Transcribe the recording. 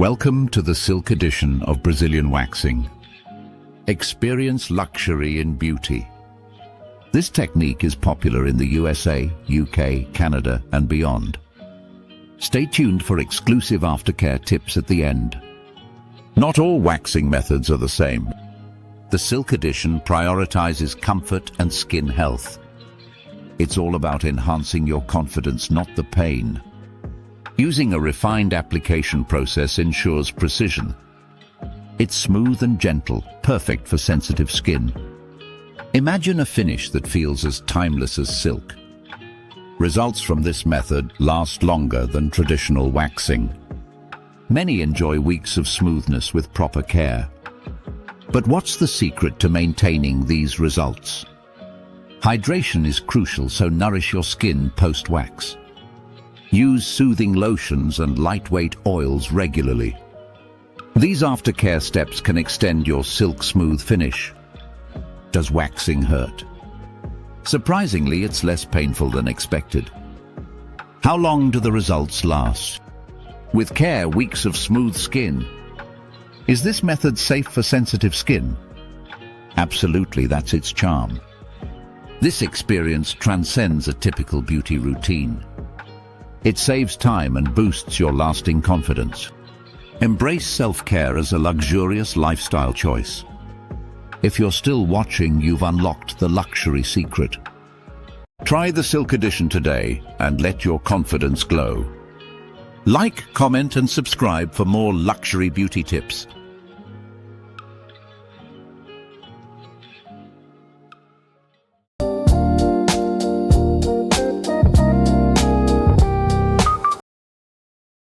Welcome to the Silk edition of Brazilian waxing. Experience luxury in beauty. This technique is popular in the USA, UK, Canada, and beyond. Stay tuned for exclusive aftercare tips at the end. Not all waxing methods are the same. The Silk edition prioritizes comfort and skin health. It's all about enhancing your confidence, not the pain. Using a refined application process ensures precision. It's smooth and gentle, perfect for sensitive skin. Imagine a finish that feels as timeless as silk. Results from this method last longer than traditional waxing. Many enjoy weeks of smoothness with proper care. But what's the secret to maintaining these results? Hydration is crucial, so nourish your skin post-wax. Use soothing lotions and lightweight oils regularly. These aftercare steps can extend your silk smooth finish. Does waxing hurt? Surprisingly, it's less painful than expected. How long do the results last? With care, weeks of smooth skin. Is this method safe for sensitive skin? Absolutely, that's its charm. This experience transcends a typical beauty routine. It saves time and boosts your lasting confidence. Embrace self-care as a luxurious lifestyle choice. If you're still watching, you've unlocked the luxury secret. Try the Silk edition today and let your confidence glow. Like, comment, and subscribe for more luxury beauty tips.